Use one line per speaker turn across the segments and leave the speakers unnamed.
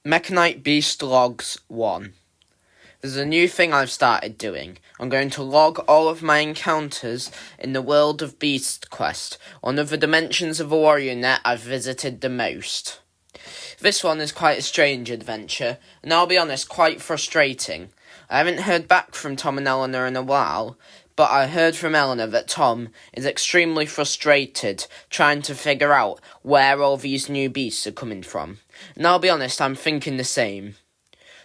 Mechanite Beast Logs 1. There's a new thing I've started doing. I'm going to log all of my encounters in the World of Beast quest, one of the dimensions of the warrior net I've visited the most. This one is quite a strange adventure, and I'll be honest, quite frustrating. I haven't heard back from Tom and Eleanor in a while, but I heard from Eleanor that Tom is extremely frustrated trying to figure out where all these new beasts are coming from. And I'll be honest, I'm thinking the same.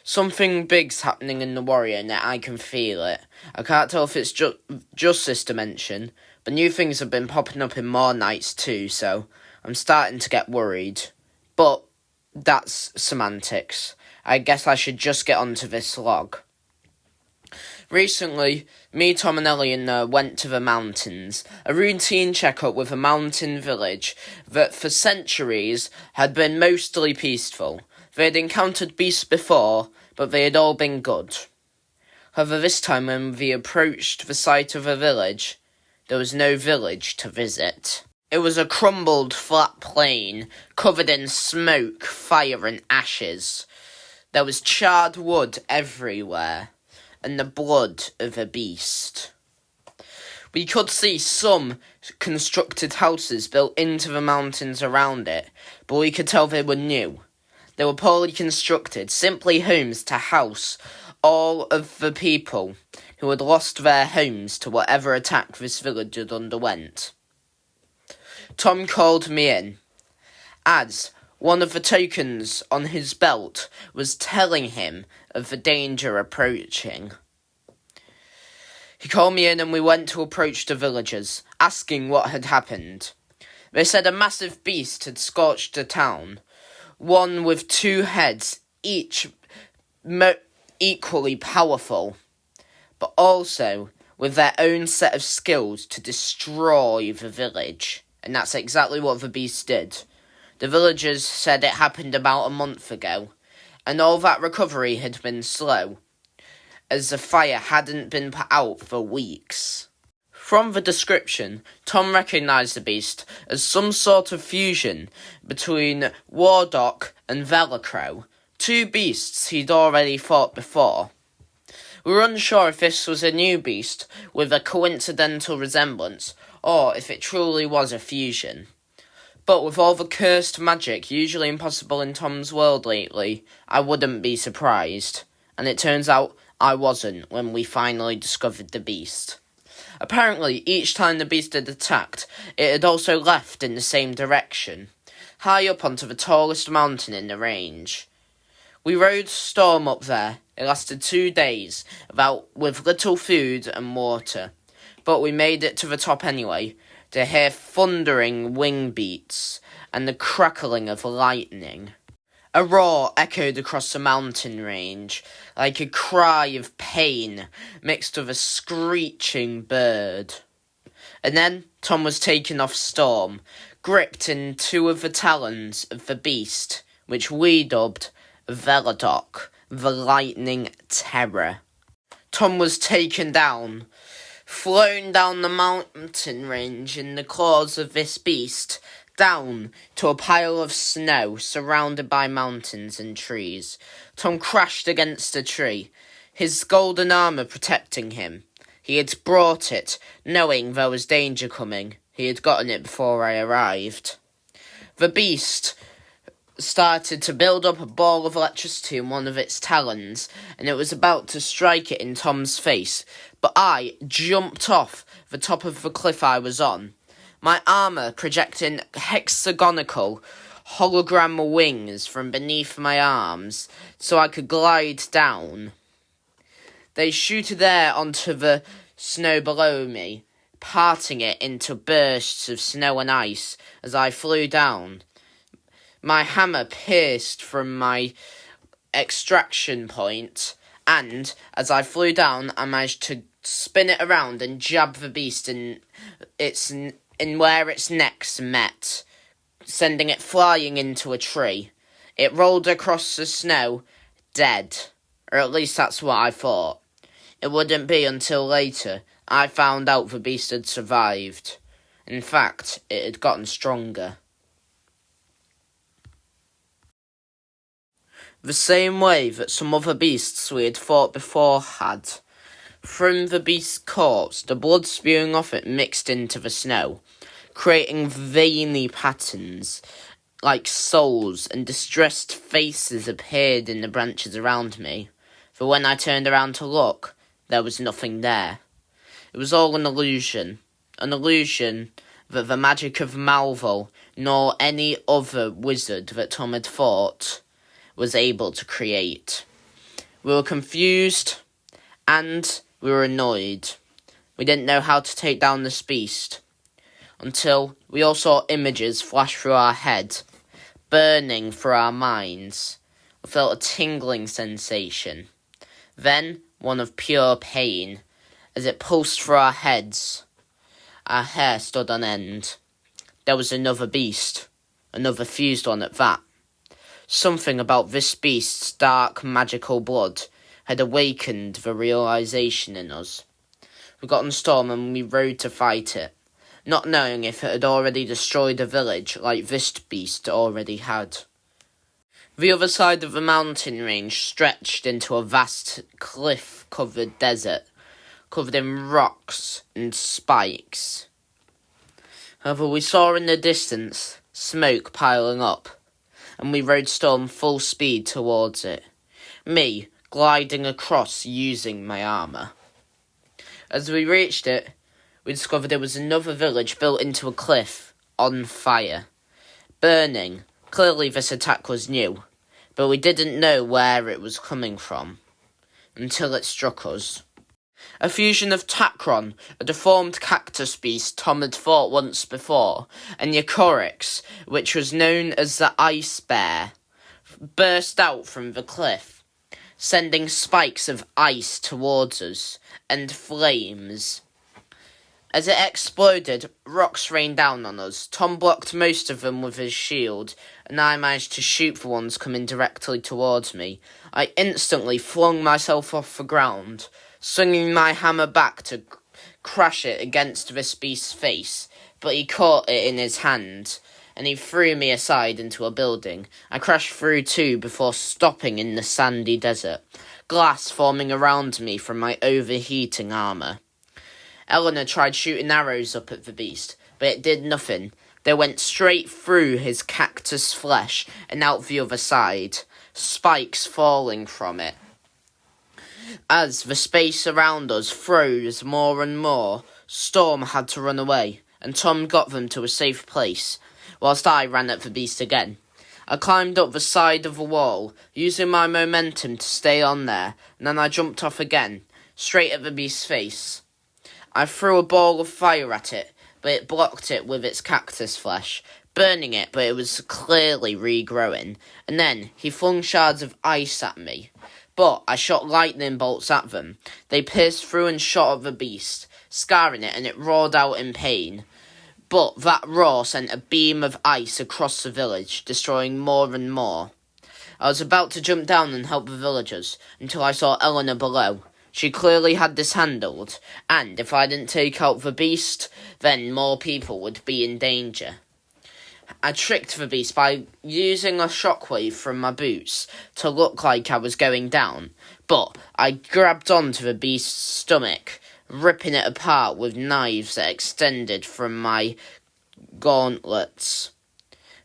Something big's happening in the warrior net, I can feel it. I can't tell if it's just this dimension, but new things have been popping up in more nights too, so I'm starting to get worried. But that's semantics. I guess I should just get onto this log. Recently, me, Tom and Eleanor went to the mountains, a routine checkup with a mountain village that for centuries had been mostly peaceful. They had encountered beasts before, but they had all been good. However, this time when we approached the site of a village, there was no village to visit. It was a crumbled flat plain, covered in smoke, fire and ashes. There was charred wood everywhere, and the blood of a beast. We could see some constructed houses built into the mountains around it, but we could tell they were new. They were poorly constructed, simply homes to house all of the people who had lost their homes to whatever attack this village had underwent. Tom called me in, as one of the tokens on his belt was telling him of the danger approaching. He called me in and we went to approach the villagers, asking what had happened. They said a massive beast had scorched the town, one with two heads, each equally powerful, but also with their own set of skills to destroy the village. And that's exactly what the beast did. The villagers said it happened about a month ago, and all that recovery had been slow, as the fire hadn't been put out for weeks. From the description, Tom recognised the beast as some sort of fusion between Wardock and Velocro, two beasts he'd already fought before. We were unsure if this was a new beast with a coincidental resemblance, or if it truly was a fusion. But with all the cursed magic usually impossible in Tom's world lately, I wouldn't be surprised. And it turns out I wasn't when we finally discovered the beast. Apparently, each time the beast had attacked, it had also left in the same direction, high up onto the tallest mountain in the range. We rode Storm up there. It lasted 2 days, with little food and water, but we made it to the top anyway, to hear thundering wing beats and the crackling of lightning. A roar echoed across the mountain range, like a cry of pain mixed with a screeching bird. And then Tom was taken off Storm, gripped in two of the talons of the beast, which we dubbed Velodoc, the Lightning Terror. Tom was taken down, flown down the mountain range in the claws of this beast, down to a pile of snow surrounded by mountains and trees. Tom crashed against a tree, his golden armour protecting him. He had brought it, knowing there was danger coming. He had gotten it before I arrived. The beast started to build up a ball of electricity in one of its talons, and it was about to strike it in Tom's face, but I jumped off the top of the cliff I was on, my armour projecting hexagonal hologram wings from beneath my arms, so I could glide down. They shooted air onto the snow below me, parting it into bursts of snow and ice as I flew down. My hammer pierced from my extraction point, and as I flew down, I managed to spin it around and jab the beast in where its necks met, sending it flying into a tree. It rolled across the snow, dead, or at least that's what I thought. It wouldn't be until later I found out the beast had survived. In fact, it had gotten stronger. the same way that some other beasts we had fought before had. From the beast's corpse, the blood spewing off it mixed into the snow, creating veiny patterns like souls, and distressed faces appeared in the branches around me. For when I turned around to look, there was nothing there. It was all an illusion that the magic of Malvo, nor any other wizard that Tom had fought, was able to create. We were confused, and we were annoyed. We didn't know how to take down this beast, until we all saw images flash through our head, burning through our minds. We felt a tingling sensation, then one of pure pain, as it pulsed through our heads. Our hair stood on end. There was another beast, another fused one at that. Something about this beast's dark magical blood had awakened the realization in us. We got on Storm and we rode to fight it, not knowing if it had already destroyed a village like this beast already had. The other side of the mountain range stretched into a vast cliff-covered desert, covered in rocks and spikes. However, we saw in the distance smoke piling up, and we rode Storm full speed towards it, me gliding across using my armour. As we reached it, we discovered it was another village built into a cliff, on fire, burning. Clearly this attack was new, but we didn't know where it was coming from, until it struck us. A fusion of Tacron, a deformed cactus beast Tom had fought once before, and Yakorix, which was known as the Ice Bear, burst out from the cliff, sending spikes of ice towards us, and flames. As it exploded, rocks rained down on us. Tom blocked most of them with his shield, and I managed to shoot the ones coming directly towards me. I instantly flung myself off the ground, swinging my hammer back to crash it against this beast's face, but he caught it in his hand, and he threw me aside into a building. I crashed through too before stopping in the sandy desert, glass forming around me from my overheating armour. Eleanor tried shooting arrows up at the beast, but it did nothing. They went straight through his cactus flesh and out the other side, spikes falling from it. As the space around us froze more and more, Storm had to run away, and Tom got them to a safe place, whilst I ran at the beast again. I climbed up the side of the wall, using my momentum to stay on there, and then I jumped off again, straight at the beast's face. I threw a ball of fire at it, but it blocked it with its cactus flesh, burning it, but it was clearly regrowing, and then he flung shards of ice at me. But I shot lightning bolts at them. They pierced through and shot at the beast, scarring it, and it roared out in pain. But that roar sent a beam of ice across the village, destroying more and more. I was about to jump down and help the villagers, until I saw Eleanor below. She clearly had this handled, and if I didn't take out the beast, then more people would be in danger. I tricked the beast by using a shockwave from my boots to look like I was going down, but I grabbed onto the beast's stomach, ripping it apart with knives that extended from my gauntlets.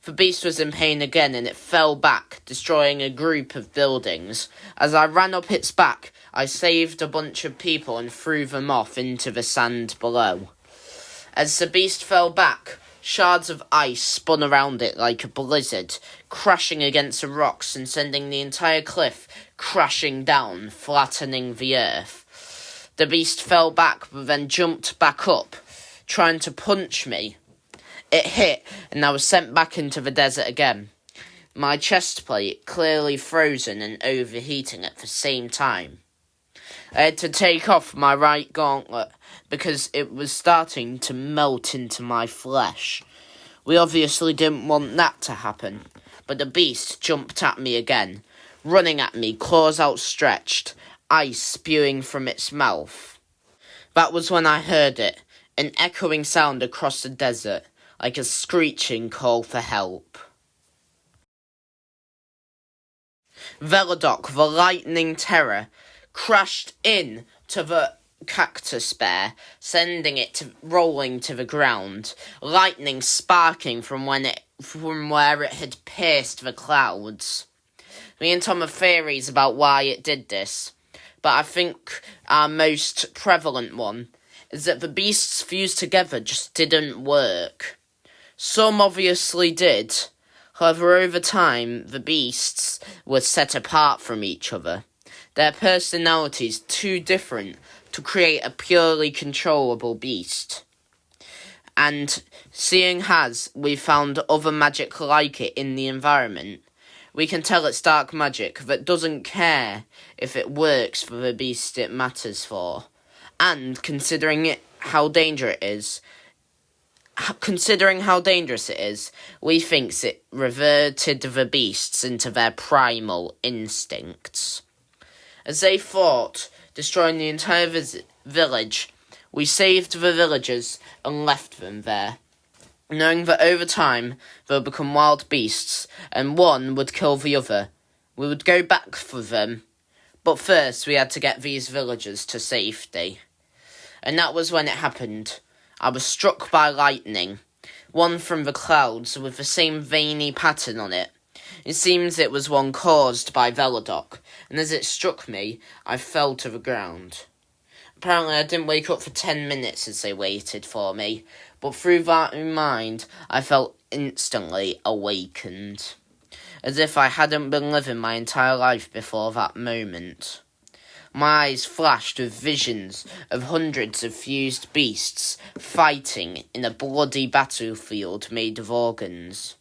The beast was in pain again, and it fell back, destroying a group of buildings. As I ran up its back, I saved a bunch of people and threw them off into the sand below. As the beast fell back, shards of ice spun around it like a blizzard, crashing against the rocks and sending the entire cliff crashing down, flattening the earth. The beast fell back, but then jumped back up, trying to punch me. It hit, and I was sent back into the desert again. My chest plate clearly frozen and overheating at the same time. I had to take off my right gauntlet because it was starting to melt into my flesh. We obviously didn't want that to happen, but the beast jumped at me again, running at me, claws outstretched, ice spewing from its mouth. That was when I heard it, an echoing sound across the desert, like a screeching call for help. Velodoc, the lightning terror, crashed in to the cactus bear, sending it rolling to the ground, lightning sparking from where it had pierced the clouds. Me and Tom have theories about why it did this, but I think our most prevalent one is that the beasts fused together just didn't work. Some obviously did. However, over time, the beasts were set apart from each other. Their personalities too different to create a purely controllable beast. And seeing as we found other magic like it in the environment, we can tell it's dark magic that doesn't care if it works for the beast it matters for. And considering how dangerous it is, we think it reverted the beasts into their primal instincts. As they fought, destroying the entire village, we saved the villagers and left them there, knowing that over time they'll become wild beasts and one would kill the other. We would go back for them, but first we had to get these villagers to safety. And that was when it happened. I was struck by lightning, one from the clouds with the same veiny pattern on it. It seems it was one caused by Velodoc, and as it struck me, I fell to the ground. Apparently I didn't wake up for 10 minutes as they waited for me, but through that in mind, I felt instantly awakened, as if I hadn't been living my entire life before that moment. My eyes flashed with visions of hundreds of fused beasts fighting in a bloody battlefield made of organs.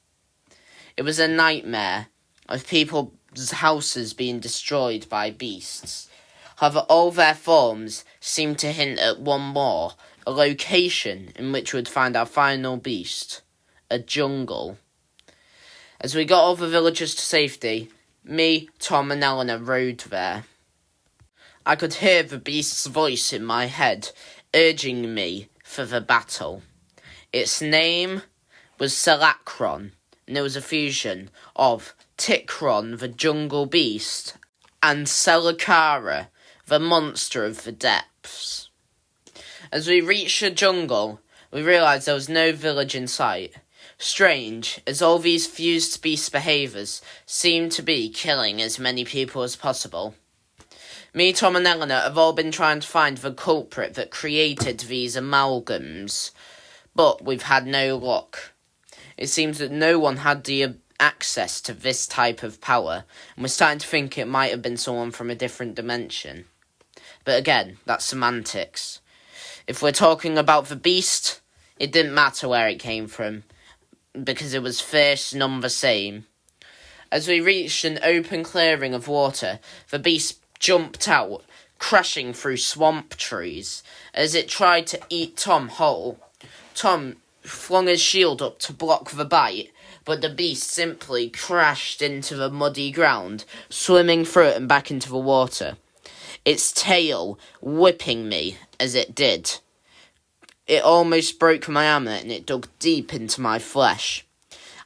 It was a nightmare of people's houses being destroyed by beasts. However, all their forms seemed to hint at one more, a location in which we would find our final beast, a jungle. As we got all the villagers to safety, me, Tom and Eleanor rode there. I could hear the beast's voice in my head, urging me for the battle. Its name was Selachron, and it was a fusion of Tikron, the jungle beast, and Selachara, the monster of the depths. As we reached the jungle, we realised there was no village in sight. Strange, as all these fused beast behaviours seemed to be killing as many people as possible. Me, Tom and Eleanor have all been trying to find the culprit that created these amalgams, but we've had no luck. It seems that no one had the access to this type of power, and we're starting to think it might have been someone from a different dimension. But again, that's semantics. If we're talking about the beast, it didn't matter where it came from, because it was first none the same. As we reached an open clearing of water, the beast jumped out, crashing through swamp trees. As it tried to eat Tom whole, Tom flung his shield up to block the bite, but the beast simply crashed into the muddy ground, swimming through it and back into the water, its tail whipping me as it did. It almost broke my armour and it dug deep into my flesh.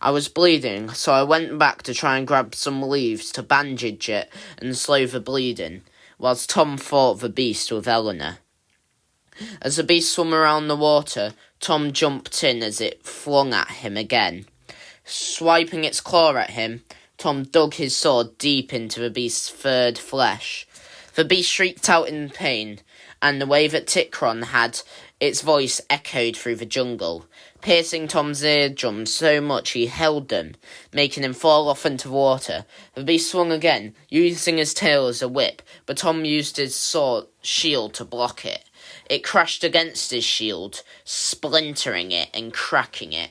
I was bleeding, so I went back to try and grab some leaves to bandage it and slow the bleeding, whilst Tom fought the beast with Eleanor. As the beast swam around the water, Tom jumped in as it flung at him again. Swiping its claw at him, Tom dug his sword deep into the beast's third flesh. The beast shrieked out in pain, and the way that Tikron had its voice echoed through the jungle, piercing Tom's eardrums so much he held them, making him fall off into the water. The beast swung again, using his tail as a whip, but Tom used his shield to block it. It crashed against his shield, splintering it and cracking it.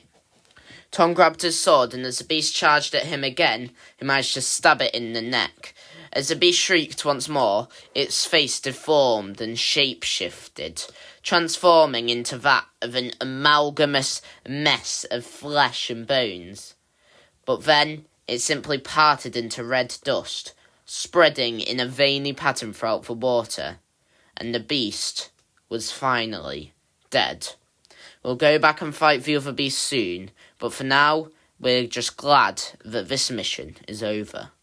Tom grabbed his sword, and as the beast charged at him again, he managed to stab it in the neck. As the beast shrieked once more, its face deformed and shape-shifted, transforming into that of an amalgamous mess of flesh and bones. But then it simply parted into red dust, spreading in a veiny pattern throughout the water, and the beast was finally dead. We'll go back and fight the other beast soon, but for now, we're just glad that this mission is over.